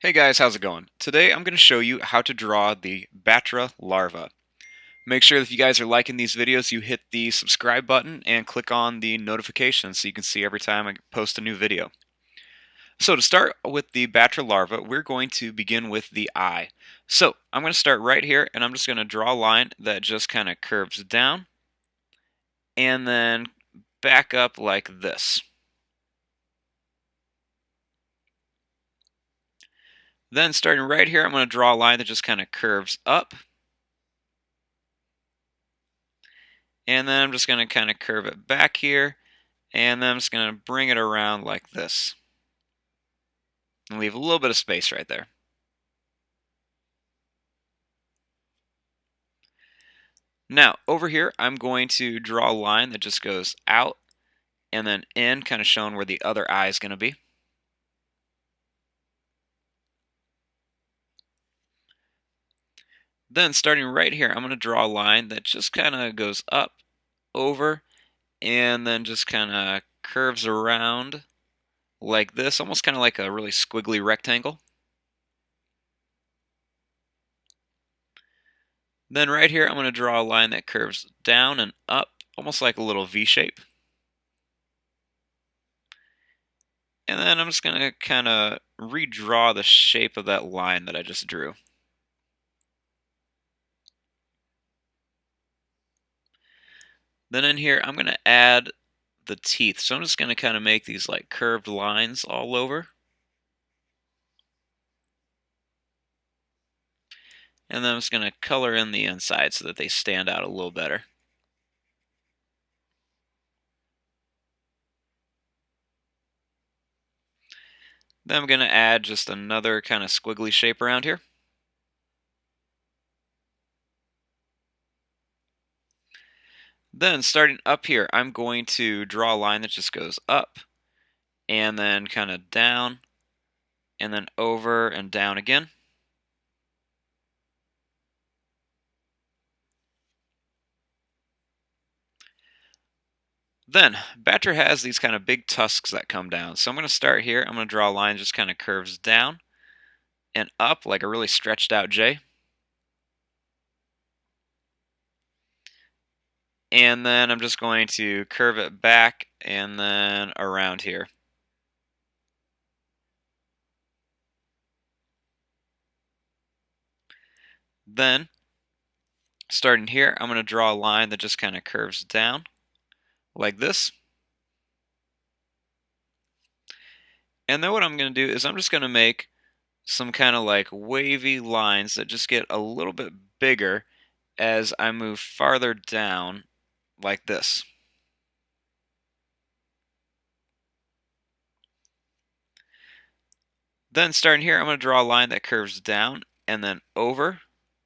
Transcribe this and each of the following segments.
Hey guys, how's it going? Today I'm going to show you how to draw the Battra larva. Make sure that if you guys are liking these videos, you hit the subscribe button and click on the notifications so you can see every time I post a new video. So to start with the Battra larva, we're going to begin with the eye. So I'm going to start right here and I'm just going to draw a line that just kind of curves down and then back up like this. Then starting right here, I'm going to draw a line that just kind of curves up. And then I'm just going to kind of curve it back here. And then I'm just going to bring it around like this. And leave a little bit of space right there. Now, over here, I'm going to draw a line that just goes out and then in, kind of showing where the other eye is going to be. Then, starting right here, I'm going to draw a line that just kind of goes up, over, and then just kind of curves around like this, almost kind of like a really squiggly rectangle. Then right here, I'm going to draw a line that curves down and up, almost like a little V shape. And then I'm just going to kind of redraw the shape of that line that I just drew. Then in here, I'm going to add the teeth. So I'm just going to kind of make these like curved lines all over. And then I'm just going to color in the inside so that they stand out a little better. Then I'm going to add just another kind of squiggly shape around here. Then starting up here, I'm going to draw a line that just goes up and then kind of down and then over and down again. Then, Battra has these kind of big tusks that come down. So I'm going to start here. I'm going to draw a line that just kind of curves down and up like a really stretched out J. And then I'm just going to curve it back and then around here. Then, starting here, I'm going to draw a line that just kind of curves down like this. And then what I'm going to do is I'm just going to make some kind of like wavy lines that just get a little bit bigger as I move farther down like this. Then starting here, I'm going to draw a line that curves down and then over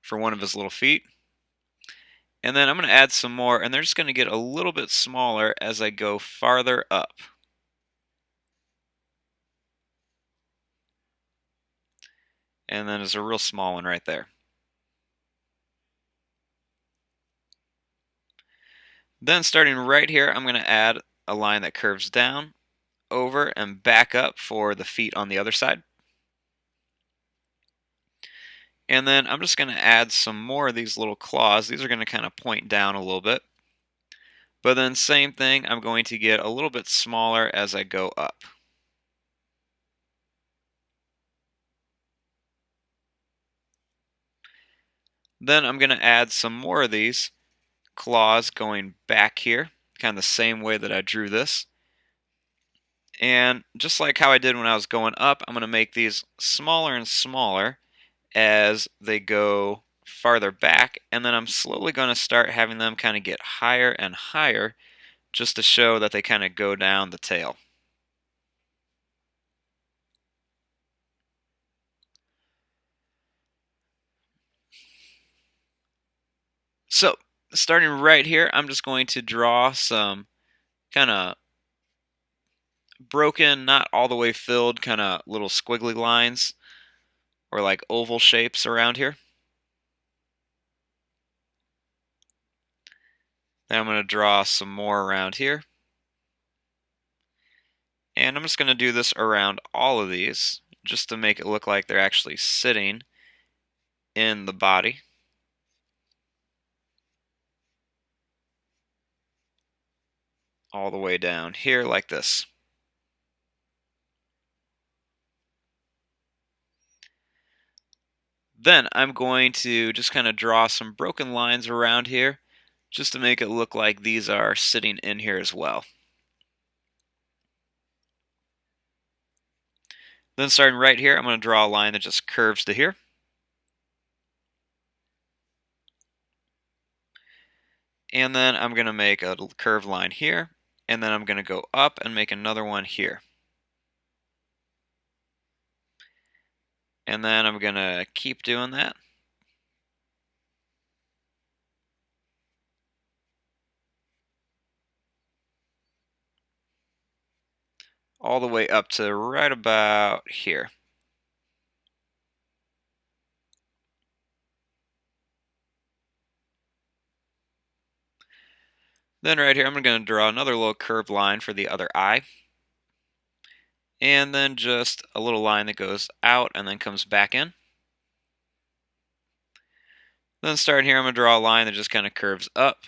for one of his little feet. And then I'm going to add some more, and they're just going to get a little bit smaller as I go farther up. And then there's a real small one right there. Then starting right here, I'm going to add a line that curves down, over, and back up for the feet on the other side. And then I'm just going to add some more of these little claws. These are going to kind of point down a little bit. But then same thing, I'm going to get a little bit smaller as I go up. Then I'm going to add some more of these claws going back here, kind of the same way that I drew this. And just like how I did when I was going up, I'm going to make these smaller and smaller as they go farther back, and then I'm slowly going to start having them kind of get higher and higher just to show that they kind of go down the tail. So, starting right here, I'm just going to draw some kind of broken, not all the way filled, kind of little squiggly lines or like oval shapes around here. Then I'm going to draw some more around here. And I'm just going to do this around all of these, just to make it look like they're actually sitting in the body. All the way down here like this. Then I'm going to just kind of draw some broken lines around here just to make it look like these are sitting in here as well. Then starting right here, I'm going to draw a line that just curves to here. And then I'm going to make a curved line here. And then I'm going to go up and make another one here. And then I'm going to keep doing that. All the way up to right about here. Then right here, I'm going to draw another little curved line for the other eye. And then just a little line that goes out and then comes back in. Then starting here, I'm going to draw a line that just kind of curves up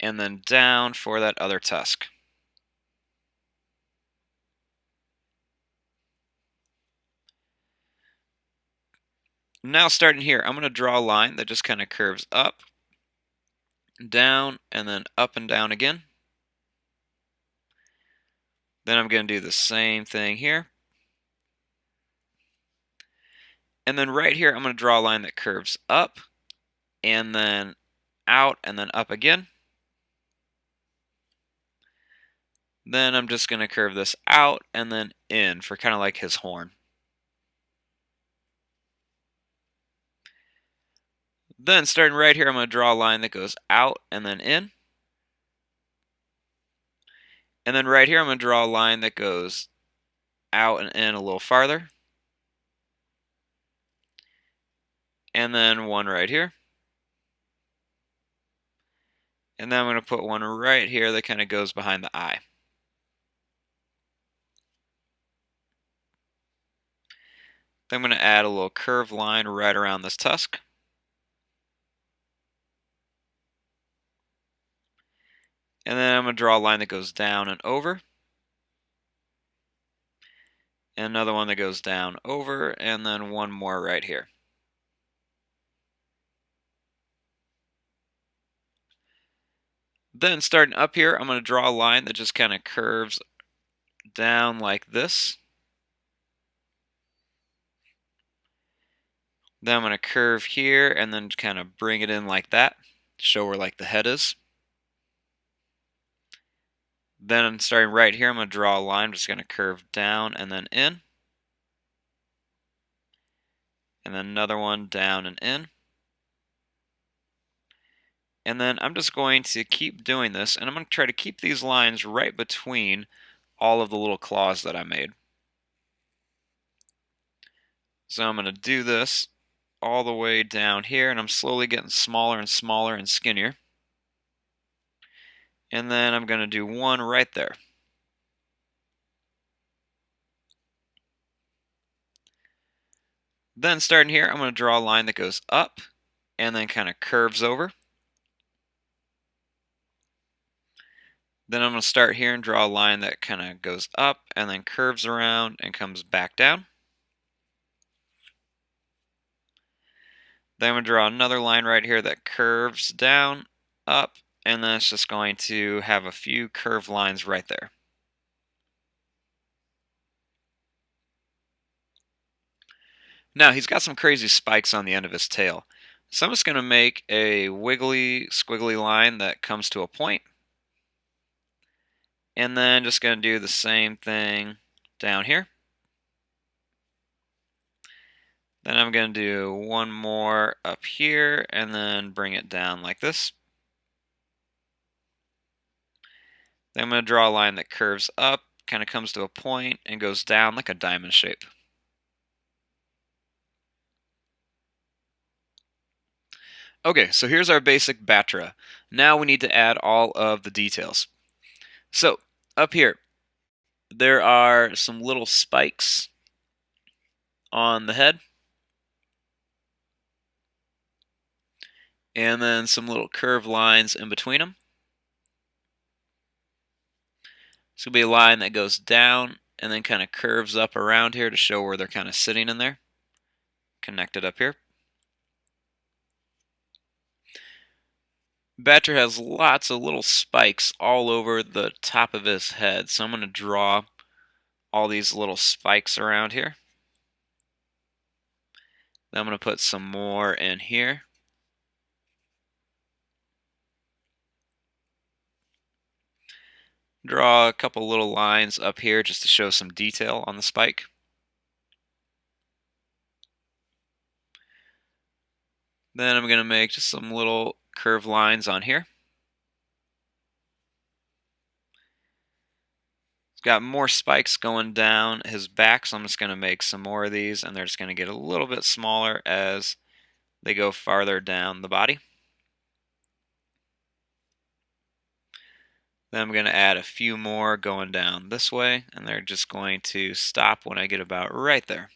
and then down for that other tusk. Now starting here, I'm going to draw a line that just kind of curves up, down, and then up and down again. Then I'm going to do the same thing here. And then right here, I'm going to draw a line that curves up and then out and then up again. Then I'm just going to curve this out and then in for kind of like his horn. Then starting right here, I'm going to draw a line that goes out and then in. And then right here, I'm going to draw a line that goes out and in a little farther. And then one right here. And then I'm going to put one right here that kind of goes behind the eye. Then I'm going to add a little curved line right around this tusk. And then I'm going to draw a line that goes down and over. And another one that goes down over, and then one more right here. Then starting up here, I'm going to draw a line that just kind of curves down like this. Then I'm going to curve here and then kind of bring it in like that, show where like the head is. Then starting right here, I'm going to draw a line, I'm just going to curve down and then in. And then another one down and in. And then I'm just going to keep doing this, and I'm going to try to keep these lines right between all of the little claws that I made. So I'm going to do this all the way down here, and I'm slowly getting smaller and smaller and skinnier. And then I'm going to do one right there. Then starting here, I'm going to draw a line that goes up and then kind of curves over. Then I'm going to start here and draw a line that kind of goes up and then curves around and comes back down. Then I'm going to draw another line right here that curves down, up, and then it's just going to have a few curved lines right there. Now he's got some crazy spikes on the end of his tail. So I'm just going to make a wiggly, squiggly line that comes to a point. And then just going to do the same thing down here. Then I'm going to do one more up here and then bring it down like this. Then I'm going to draw a line that curves up, kind of comes to a point, and goes down like a diamond shape. Okay, so here's our basic Battra. Now we need to add all of the details. So, up here, there are some little spikes on the head. And then some little curved lines in between them. This will be a line that goes down and then kind of curves up around here to show where they're kind of sitting in there. Connected up here. Battra has lots of little spikes all over the top of his head, so I'm going to draw all these little spikes around here. Then I'm going to put some more in here. Draw a couple little lines up here just to show some detail on the spike. Then I'm going to make just some little curved lines on here. He's got more spikes going down his back, so I'm just going to make some more of these, and they're just going to get a little bit smaller as they go farther down the body. Then I'm going to add a few more going down this way, and they're just going to stop when I get about right there.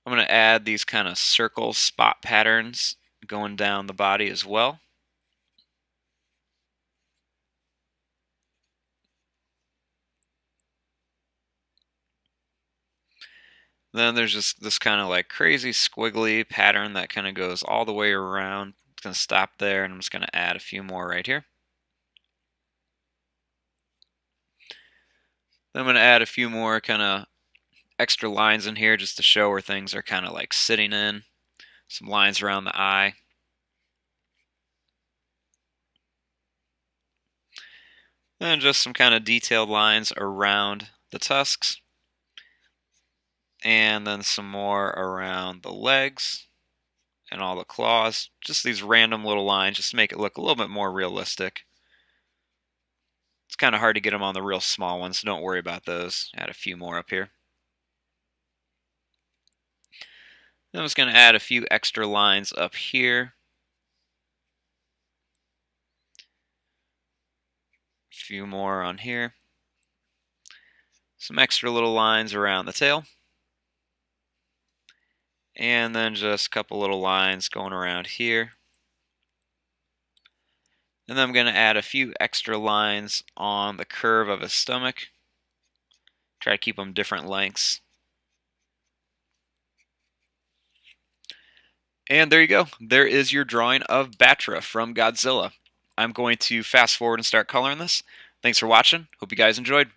I'm going to add these kind of circle spot patterns going down the body as well. Then there's just this kind of like crazy squiggly pattern that kind of goes all the way around. It's going to stop there, and I'm just going to add a few more right here. Then I'm going to add a few more kind of extra lines in here just to show where things are kind of like sitting in. Some lines around the eye. And just some kind of detailed lines around the tusks. And then some more around the legs and all the claws. Just these random little lines just to make it look a little bit more realistic. It's kind of hard to get them on the real small ones, so don't worry about those. Add a few more up here. Then I'm just going to add a few extra lines up here. A few more on here. Some extra little lines around the tail. And then just a couple little lines going around here. And then I'm going to add a few extra lines on the curve of his stomach. Try to keep them different lengths. And there you go. There is your drawing of Battra from Godzilla. I'm going to fast forward and start coloring this. Thanks for watching. Hope you guys enjoyed.